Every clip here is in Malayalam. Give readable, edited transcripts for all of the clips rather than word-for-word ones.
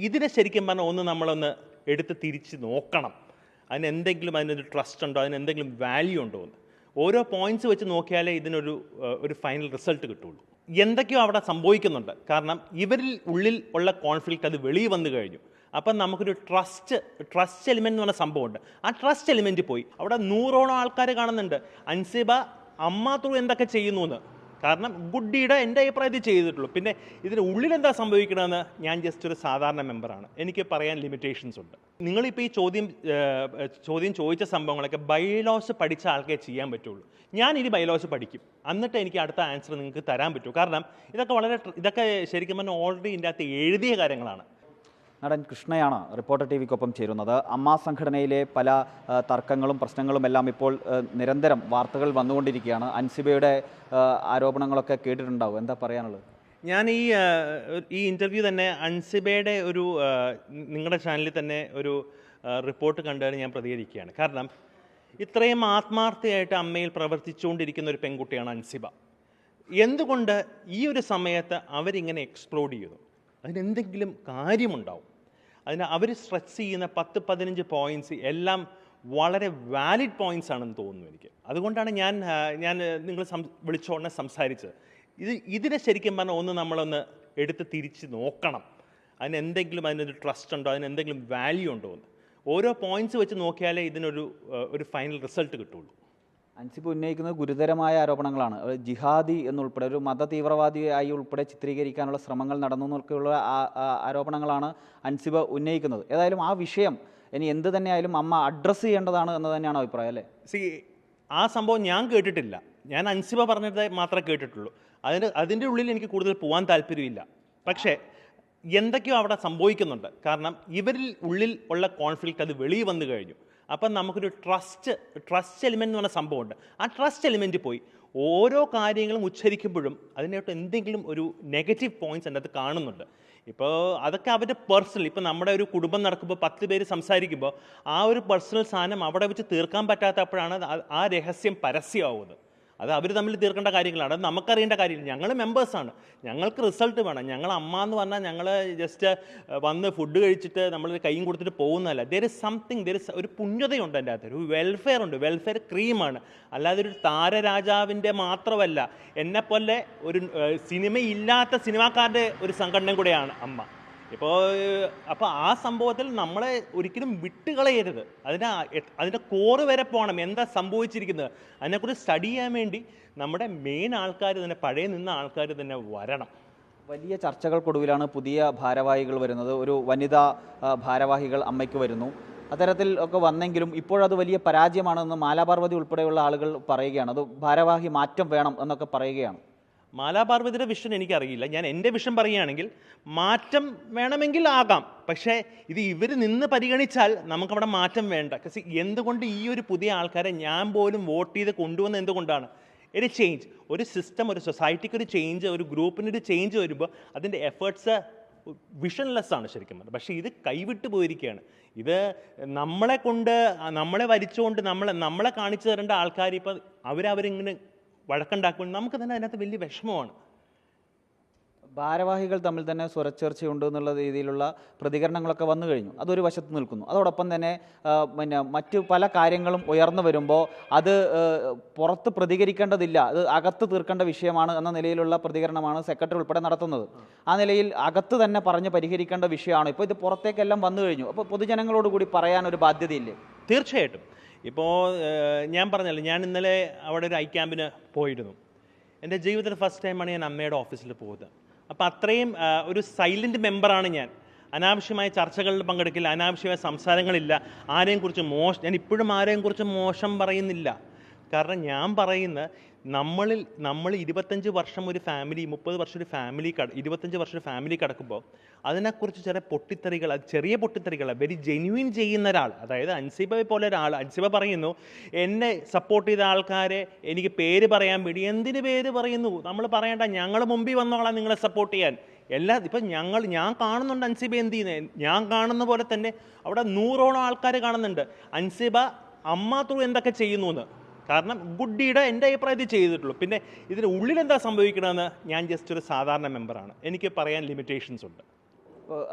ഇതിനെ ശരിക്കും പറഞ്ഞാൽ നമ്മളൊന്ന് എടുത്ത് തിരിച്ച് നോക്കണം. അതിനൊരു ട്രസ്റ്റ് ഉണ്ടോ, അതിനെന്തെങ്കിലും വാല്യൂ ഉണ്ടോ എന്ന്. ഓരോ പോയിന്റ്സ് വെച്ച് നോക്കിയാലേ ഒരു ഫൈനൽ റിസൾട്ട് കിട്ടുള്ളൂ. എന്തൊക്കെയോ അവിടെ സംഭവിക്കുന്നുണ്ട്. കാരണം ഇവരിൽ ഉള്ളിൽ ഉള്ള കോൺഫ്ലിക്റ്റ് അത് വെളിയിൽ വന്നു കഴിഞ്ഞു. അപ്പം നമുക്കൊരു ട്രസ്റ്റ് എലിമെൻ്റ് എന്ന് പറഞ്ഞ സംഭവമുണ്ട്. ആ ട്രസ്റ്റ് എലിമെൻറ്റ് പോയി. അവിടെ 100ഓളം ആൾക്കാർ കാണുന്നുണ്ട്. അൻസിബ അമ്മ ത്രൂ എന്തൊക്കെ ചെയ്യുന്നു എന്ന്. കാരണം ഗുഡിയുടെ എൻ്റെ അഭിപ്രായത്തിൽ ചെയ്തിട്ടുള്ളൂ. പിന്നെ ഇതിന് ഉള്ളിൽ എന്താ സംഭവിക്കണമെന്ന് ഞാൻ ജസ്റ്റ് ഒരു സാധാരണ മെമ്പറാണ്. എനിക്ക് പറയാൻ ലിമിറ്റേഷൻസ് ഉണ്ട്. നിങ്ങളിപ്പോൾ ഈ ചോദ്യം ചോദിച്ച സംഭവങ്ങളൊക്കെ ബൈലോസ് പഠിച്ച ആൾക്കേ ചെയ്യാൻ പറ്റുള്ളൂ. ഞാൻ ഇനി ബൈലോസ് പഠിക്കും, എന്നിട്ട് എനിക്ക് അടുത്ത ആൻസർ നിങ്ങൾക്ക് തരാൻ പറ്റൂ. കാരണം ഇതൊക്കെ ശരിക്കും പറഞ്ഞാൽ ഓൾറെഡി ഇതിൻ്റെ അകത്ത് എഴുതിയ കാര്യങ്ങളാണ്. നടൻ കൃഷ്ണയാണ് റിപ്പോർട്ടർ ടി.വിക്കൊപ്പം ചേരുന്നത്. അമ്മ സംഘടനയിലെ പല തർക്കങ്ങളും പ്രശ്നങ്ങളും എല്ലാം ഇപ്പോൾ നിരന്തരം വാർത്തകൾ വന്നുകൊണ്ടിരിക്കുകയാണ്. അൻസിബയുടെ ആരോപണങ്ങളൊക്കെ കേട്ടിട്ടുണ്ടാവും. എന്താ പറയാനുള്ളത്? ഞാൻ ഈ ഇൻ്റർവ്യൂ തന്നെ അൻസിബയുടെ നിങ്ങളുടെ ചാനലിൽ തന്നെ ഒരു റിപ്പോർട്ട് കണ്ടാണ് ഞാൻ പ്രതികരിക്കുകയാണ്. കാരണം ഇത്രയും ആത്മാർത്ഥയായിട്ട് അമ്മയിൽ പ്രവർത്തിച്ചുകൊണ്ടിരിക്കുന്ന ഒരു പെൺകുട്ടിയാണ് അൻസിബ. എന്തുകൊണ്ട് ഈ ഒരു സമയത്ത് അവരിങ്ങനെ എക്സ്പ്ലോഡ് ചെയ്തു? അതിനെന്തെങ്കിലും കാര്യമുണ്ടാവും. അവർ സ്ട്രെച്ച് ചെയ്യുന്ന 10-15 പോയിൻറ്റ്സ് എല്ലാം വളരെ വാലിഡ് പോയിൻറ്റ്സ് ആണെന്ന് തോന്നുന്നു എനിക്ക്. അതുകൊണ്ടാണ് ഞാൻ നിങ്ങൾ വിളിച്ചോടനെ സംസാരിച്ചത്. ഇതിനെ ശരിക്കും പറഞ്ഞാൽ നമ്മളൊന്ന് എടുത്ത് തിരിച്ച് നോക്കണം. അതിനൊരു ട്രസ്റ്റ് ഉണ്ടോ, അതിനെന്തെങ്കിലും വാല്യൂ ഉണ്ടോ എന്ന്. ഓരോ പോയിൻറ്റ്സ് വെച്ച് നോക്കിയാലേ ഒരു ഫൈനൽ റിസൾട്ട് കിട്ടുള്ളൂ. അൻസിബ ഉന്നയിക്കുന്നത് ഗുരുതരമായ ആരോപണങ്ങളാണ്. ജിഹാദി എന്നുൾപ്പെടെ ഒരു മത തീവ്രവാദിയായി ഉൾപ്പെടെ ചിത്രീകരിക്കാനുള്ള ശ്രമങ്ങൾ നടന്നു എന്നൊക്കെയുള്ള ആരോപണങ്ങളാണ് അൻസിബ ഉന്നയിക്കുന്നത്. ഏതായാലും ആ വിഷയം ഇനി എന്ത് തന്നെയായാലും അമ്മ അഡ്രസ്സ് ചെയ്യേണ്ടതാണ് എന്ന് തന്നെയാണ് അഭിപ്രായം, അല്ലേ? ആ സംഭവം ഞാൻ കേട്ടിട്ടില്ല. ഞാൻ അൻസിബ പറഞ്ഞത് മാത്രമേ കേട്ടിട്ടുള്ളൂ. അതിൻ്റെ ഉള്ളിൽ എനിക്ക് കൂടുതൽ പോകാൻ താല്പര്യമില്ല. പക്ഷേ എന്തൊക്കെയോ അവിടെ സംഭവിക്കുന്നുണ്ട്. കാരണം ഇവരിൽ ഉള്ളിൽ ഉള്ള കോൺഫ്ലിക്റ്റ് അത് വെളിയിൽ വന്നു കഴിഞ്ഞു. അപ്പം നമുക്കൊരു ട്രസ്റ്റ് എലിമെൻ്റ് എന്ന് പറഞ്ഞ സംഭവമുണ്ട്. ആ ട്രസ്റ്റ് എലിമെൻറ്റ് പോയി. ഓരോ കാര്യങ്ങളും ഉച്ചരിക്കുമ്പോഴും അതിനകത്ത് എന്തെങ്കിലും ഒരു നെഗറ്റീവ് പോയിൻറ്റ്സ് അതിനകത്ത് കാണുന്നുണ്ട്. ഇപ്പോൾ അതൊക്കെ അവരുടെ പേഴ്സണൽ, ഇപ്പോൾ നമ്മുടെ ഒരു കുടുംബം നടക്കുമ്പോൾ 10 പേര് സംസാരിക്കുമ്പോൾ ആ ഒരു പേഴ്സണൽ സാധനം അവിടെ വെച്ച് തീർക്കാൻ പറ്റാത്തപ്പോഴാണ് ആ രഹസ്യം പരസ്യമാവുന്നത്. അത് അവർ തമ്മിൽ തീർക്കേണ്ട കാര്യങ്ങളാണ്. അത് നമുക്കറിയേണ്ട കാര്യമില്ല. ഞങ്ങൾ മെമ്പേഴ്സാണ്, ഞങ്ങൾക്ക് റിസൾട്ട് വേണം. ഞങ്ങൾ അമ്മ എന്ന് പറഞ്ഞാൽ ഞങ്ങൾ ജസ്റ്റ് വന്ന് ഫുഡ് കഴിച്ചിട്ട് നമ്മൾ കൈയും കൊടുത്തിട്ട് പോകുന്നതല്ല. ദർ ഇസ് ഒരു പുണ്യതയുണ്ട് എൻ്റെ അകത്ത്, ഒരു വെൽഫെയർ ഉണ്ട്. വെൽഫെയർ ക്രീമാണ്, അല്ലാതെ ഒരു താരരാജാവിൻ്റെ മാത്രമല്ല. എന്നെപ്പോലെ ഒരു സിനിമയില്ലാത്ത സിനിമാക്കാരുടെ ഒരു സംഘടന കൂടെയാണ് അമ്മ. അപ്പോൾ ആ സംഭവത്തിൽ നമ്മളെ ഒരിക്കലും വിട്ടുകളയരുത്. അതിൻ്റെ കോറ് വരെ പോകണം. എന്താ സംഭവിച്ചിരിക്കുന്നത് അതിനെക്കുറിച്ച് സ്റ്റഡി ചെയ്യാൻ വേണ്ടി നമ്മുടെ മെയിൻ ആൾക്കാർ തന്നെ, പഴയ നിന്ന ആൾക്കാർ തന്നെ വരണം. വലിയ ചർച്ചകൾക്കൊടുവിലാണ് പുതിയ ഭാരവാഹികൾ വരുന്നത്. ഒരു വനിതാ ഭാരവാഹികൾ അമ്മയ്ക്ക് വരുന്നു. അത്തരത്തിൽ ഒക്കെ വന്നെങ്കിലും ഇപ്പോഴത് വലിയ പരാജയമാണെന്ന് മാലാപാർവതി ഉൾപ്പെടെയുള്ള ആളുകൾ പറയുകയാണ്. അത് ഭാരവാഹി മാറ്റം വേണം എന്നൊക്കെ പറയുകയാണ്. മാലാപാർവതിയുടെ വിഷൻ എനിക്കറിയില്ല. ഞാൻ എൻ്റെ വിഷൻ പറയുകയാണെങ്കിൽ മാറ്റം വേണമെങ്കിൽ ആകാം. പക്ഷേ ഇവർ നിന്ന് പരിഗണിച്ചാൽ നമുക്കവിടെ മാറ്റം വേണ്ട. എന്തുകൊണ്ട് ഈ ഒരു പുതിയ ആൾക്കാരെ ഞാൻ പോലും വോട്ട് ചെയ്ത് കൊണ്ടുവന്ന എന്തുകൊണ്ടാണ്? ഒരു ചേഞ്ച്, ഒരു സിസ്റ്റം, ഒരു സൊസൈറ്റിക്ക് ഒരു ചേഞ്ച്, ഒരു ഗ്രൂപ്പിനൊരു ചേഞ്ച് വരുമ്പോൾ അതിൻ്റെ എഫേർട്സ് വിഷൻലെസ് ആണ് ശരിക്കും പറഞ്ഞത്. പക്ഷേ ഇത് കൈവിട്ട് പോയിരിക്കുകയാണ്. ഇത് നമ്മളെ വരിച്ചുകൊണ്ട് നമ്മളെ കാണിച്ചു തരേണ്ട ആൾക്കാർ ഇപ്പം അവരിങ്ങനെ വഴക്കുണ്ടാക്കുമ്പോൾ നമുക്ക് തന്നെ അതിനകത്ത് വലിയ വിഷമമാണ്. ഭാരവാഹികൾ തമ്മിൽ തന്നെ സ്വരച്ചേർച്ചയുണ്ട് എന്നുള്ള രീതിയിലുള്ള പ്രതികരണങ്ങളൊക്കെ വന്നു കഴിഞ്ഞു. അതൊരു വശത്ത് നിൽക്കുന്നു. അതോടൊപ്പം തന്നെ മറ്റു പല കാര്യങ്ങളും ഉയർന്നു വരുമ്പോൾ അത് പുറത്ത് പ്രതികരിക്കേണ്ടതില്ല, അത് അകത്ത് തീർക്കേണ്ട വിഷയമാണ് എന്ന നിലയിലുള്ള പ്രതികരണമാണ് സെക്രട്ടറി ഉൾപ്പെടെ നടത്തുന്നത്. ആ നിലയിൽ അകത്ത് തന്നെ പറഞ്ഞ് പരിഹരിക്കേണ്ട വിഷയമാണ്. ഇപ്പോൾ ഇത് പുറത്തേക്കെല്ലാം വന്നു കഴിഞ്ഞു. അപ്പോൾ പൊതുജനങ്ങളോട് കൂടി പറയാൻ ഒരു ബാധ്യതയില്ലേ? തീർച്ചയായിട്ടും. ഇപ്പോൾ ഞാൻ പറഞ്ഞല്ലോ, ഞാൻ ഇന്നലെ അവിടെ ഒരു ഐ ക്യാമ്പിന് പോയിരുന്നു. എൻ്റെ ജീവിതത്തിൽ ഫസ്റ്റ് ടൈമാണ് ഞാൻ അമ്മയുടെ ഓഫീസിൽ പോകുന്നത്. അപ്പോൾ അത്രയും ഒരു സൈലൻറ്റ് മെമ്പറാണ് ഞാൻ. അനാവശ്യമായ ചർച്ചകളിൽ പങ്കെടുക്കില്ല, അനാവശ്യമായ സംസാരങ്ങളില്ല. ഞാൻ ഇപ്പോഴും ആരെയും കുറിച്ച് മോശം പറയുന്നില്ല. കാരണം ഞാൻ പറയുന്ന നമ്മൾ 25 വർഷം ഒരു ഫാമിലി, 30 വർഷം ഒരു ഫാമിലി, 25 വർഷം ഒരു ഫാമിലി കിടക്കുമ്പോൾ അതിനെക്കുറിച്ച് ചില പൊട്ടിത്തെറികൾ, അത് ചെറിയ പൊട്ടിത്തെറികൾ, വെരി ജെന്യുവിൻ ചെയ്യുന്ന ഒരാൾ, അതായത് അൻസിബയെ പോലെ ഒരാൾ. അൻസിബ പറയുന്നു എന്നെ സപ്പോർട്ട് ചെയ്ത ആൾക്കാരെ എനിക്ക് പേര് പറയാൻ വേണ്ടി. എന്തിന് പേര് പറയുന്നു? നമ്മൾ പറയണ്ട, ഞങ്ങൾ മുമ്പിൽ വന്നോളാം നിങ്ങളെ സപ്പോർട്ട് ചെയ്യാൻ. ഇപ്പം ഞാൻ കാണുന്നുണ്ട് അൻസിബ എന്ത് ചെയ്യുന്നത്. ഞാൻ കാണുന്ന പോലെ തന്നെ അവിടെ 100ഓളം ആൾക്കാർ കാണുന്നുണ്ട് അൻസിബ അമ്മ ത്രൂ എന്തൊക്കെ ചെയ്യുന്നു എന്ന്. കാരണം ഗുഡിയുടെ എൻ്റെ അഭിപ്രായത്തിൽ ചെയ്തിട്ടുള്ളൂ. പിന്നെ ഇതിന് ഉള്ളിൽ എന്താ സംഭവിക്കണമെന്ന് ഞാൻ ജസ്റ്റ് ഒരു സാധാരണ മെമ്പറാണ്. എനിക്ക് പറയാൻ ലിമിറ്റേഷൻസ് ഉണ്ട്.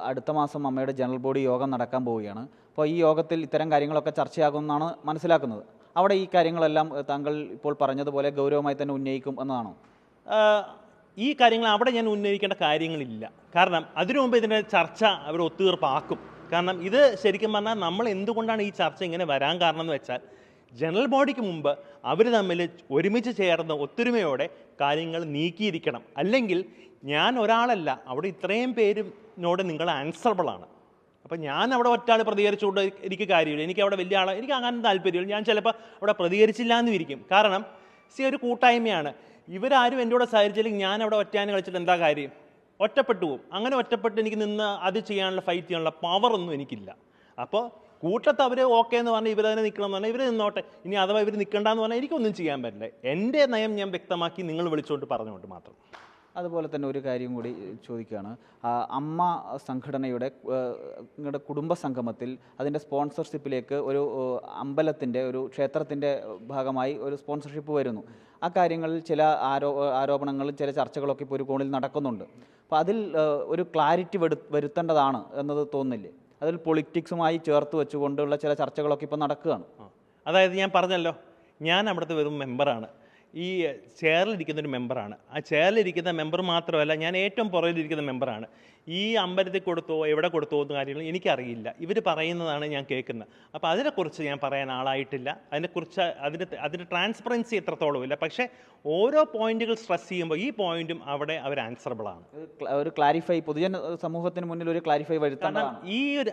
അടുത്ത മാസം അമ്മയുടെ ജനറൽ ബോഡി യോഗം നടക്കാൻ പോവുകയാണ്. അപ്പോൾ ഈ യോഗത്തിൽ ഇത്തരം കാര്യങ്ങളൊക്കെ ചർച്ചയാകുമെന്നാണ് മനസ്സിലാക്കുന്നത്. അവിടെ ഈ കാര്യങ്ങളെല്ലാം താങ്കൾ ഇപ്പോൾ പറഞ്ഞതുപോലെ ഗൗരവമായി തന്നെ ഉന്നയിക്കും എന്നതാണോ? ഈ കാര്യങ്ങൾ അവിടെ ഞാൻ ഉന്നയിക്കേണ്ട കാര്യങ്ങളില്ല. കാരണം അതിനു മുമ്പ് ഇതിൻ്റെ ചർച്ച അവർ ഒത്തുതീർപ്പാക്കും. കാരണം ഇത് ശരിക്കും പറഞ്ഞാൽ നമ്മൾ എന്തുകൊണ്ടാണ് ഈ ചർച്ച ഇങ്ങനെ വരാൻ കാരണം എന്ന് വെച്ചാൽ, ജനറൽ ബോഡിക്ക് മുമ്പ് അവർ തമ്മിൽ ഒരുമിച്ച് ചേർന്ന് ഒത്തൊരുമയോടെ കാര്യങ്ങൾ നീക്കിയിരിക്കണം. അല്ലെങ്കിൽ ഞാൻ ഒരാളല്ല, അവിടെ ഇത്രയും പേരിനോട് നിങ്ങൾ ആൻസറബിളാണ്. അപ്പം ഞാൻ അവിടെ ഒറ്റാൾ പ്രതികരിച്ചുകൊണ്ട് എനിക്ക് കാര്യമില്ല. എനിക്ക് അവിടെ വലിയ ആളെ എനിക്ക് അങ്ങനെ താല്പര്യമില്ല. ഞാൻ ചിലപ്പോൾ അവിടെ പ്രതികരിച്ചില്ല എന്ന് ഇരിക്കും. കാരണം ഒരു കൂട്ടായ്മയാണ്. ഇവരാരും എൻ്റെ കൂടെ സഹകരിച്ചില്ലെങ്കിൽ ഞാൻ അവിടെ ഒറ്റാനെ കളിച്ചിട്ട് എന്താ കാര്യം? ഒറ്റപ്പെട്ടു പോകും. അങ്ങനെ ഒറ്റപ്പെട്ട് എനിക്ക് നിന്ന് അത് ചെയ്യാനുള്ള ഫൈറ്റ് ചെയ്യാനുള്ള പവറൊന്നും എനിക്കില്ല. അപ്പോൾ കൂട്ടത്ത് അവർ ഓക്കെ എന്ന് പറഞ്ഞാൽ ഇവർ തന്നെ നിൽക്കണം എന്ന് പറഞ്ഞാൽ ഇവർ നിന്നോട്ടെ. ഇനി അഥവാ ഇവർ നിൽക്കണ്ടെന്ന് പറഞ്ഞാൽ എനിക്കൊന്നും ചെയ്യാൻ പറ്റില്ല. എൻ്റെ നയം ഞാൻ വ്യക്തമാക്കി നിങ്ങൾ വിളിച്ചുകൊണ്ട് പറഞ്ഞുകൊണ്ട് മാത്രം. അതുപോലെ തന്നെ ഒരു കാര്യം കൂടി ചോദിക്കുകയാണ്. അമ്മ സംഘടനയുടെ നിങ്ങളുടെ കുടുംബ സംഗമത്തിൽ അതിൻ്റെ സ്പോൺസർഷിപ്പിലേക്ക് ഒരു അമ്പലത്തിൻ്റെ ഒരു ക്ഷേത്രത്തിൻ്റെ ഭാഗമായി ഒരു സ്പോൺസർഷിപ്പ് വരുന്നു. ആ കാര്യങ്ങളിൽ ചില ആരോപണങ്ങളും ചില ചർച്ചകളൊക്കെ ഇപ്പോൾ ഒരു കോണിൽ നടക്കുന്നുണ്ട്. അപ്പോൾ അതിൽ ഒരു ക്ലാരിറ്റി വരുത്തേണ്ടതാണ് എന്നത് തോന്നുന്നില്ലേ? അതിൽ പൊളിറ്റിക്സുമായി ചേർത്ത് വെച്ചുകൊണ്ടുള്ള ചില ചർച്ചകളൊക്കെ ഇപ്പോൾ നടക്കുകയാണ്. അതായത് ഞാൻ പറഞ്ഞല്ലോ, ഞാൻ അവിടുത്തെ വെറും മെമ്പറാണ്. ഈ ചെയറിലിരിക്കുന്നൊരു മെമ്പറാണ്. ആ ചെയറിലിരിക്കുന്ന മെമ്പർ മാത്രമല്ല, ഞാൻ ഏറ്റവും പുറകിലിരിക്കുന്ന മെമ്പറാണ്. ഈ അമ്പലത്തിൽ കൊടുത്തോ എവിടെ കൊടുത്തോ എന്ന കാര്യങ്ങൾ എനിക്കറിയില്ല. ഇവർ പറയുന്നതാണ് ഞാൻ കേൾക്കുന്നത്. അപ്പോൾ അതിനെക്കുറിച്ച് ഞാൻ പറയാൻ ആളായിട്ടില്ല. അതിനെക്കുറിച്ച് അതിൻ്റെ ട്രാൻസ്പറൻസി എത്രത്തോളം ഇല്ല. പക്ഷേ ഓരോ പോയിന്റുകൾ സ്ട്രെസ് ചെയ്യുമ്പോൾ ഈ പോയിന്റും അവിടെ അവർ ആൻസറബിളാണ്. ഒരു ക്ലാരിഫൈ പൊതുജന സമൂഹത്തിന് മുന്നിൽ ഒരു ക്ലാരിഫൈ വരുത്തണം. ഈ ഒരു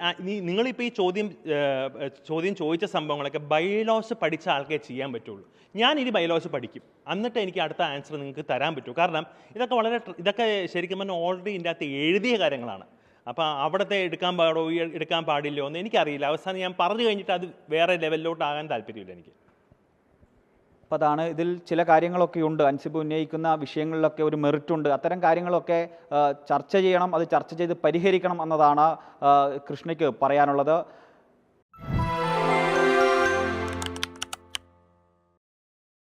നിങ്ങളിപ്പോൾ ഈ ചോദ്യം ചോദിച്ച സംഭവങ്ങളൊക്കെ ബൈലോസ് പഠിച്ച ആൾക്കേ ചെയ്യാൻ പറ്റുള്ളൂ. ഞാൻ ഇനി ബൈലോസ് പഠിക്കും, എന്നിട്ട് എനിക്ക് അടുത്ത ആൻസർ നിങ്ങൾക്ക് തരാൻ പറ്റൂ. കാരണം ഇതൊക്കെ ശരിക്കും പറഞ്ഞാൽ ഓൾറെഡി ഇതിൻ്റെ അകത്ത് എഴുതിയ കാര്യങ്ങളാണ്. അപ്പോൾ അവിടുത്തെ എടുക്കാൻ പാടില്ലോ എന്ന് എനിക്കറിയില്ല. അവസാനം ഞാൻ പറഞ്ഞു കഴിഞ്ഞിട്ട് അത് വേറെ ലെവലിലോട്ട് ആകാൻ താല്പര്യമില്ല എനിക്ക്. അപ്പോൾ അതാണ് ഇതിൽ ചില കാര്യങ്ങളൊക്കെ ഉണ്ട്. അൻസിബ് ഉന്നയിക്കുന്ന വിഷയങ്ങളിലൊക്കെ ഒരു മെറിറ്റ് ഉണ്ട്. അത്തരം കാര്യങ്ങളൊക്കെ ചർച്ച ചെയ്യണം, അത് ചർച്ച ചെയ്ത് പരിഹരിക്കണം എന്നതാണ് കൃഷ്ണയ്ക്ക് പറയാനുള്ളത്.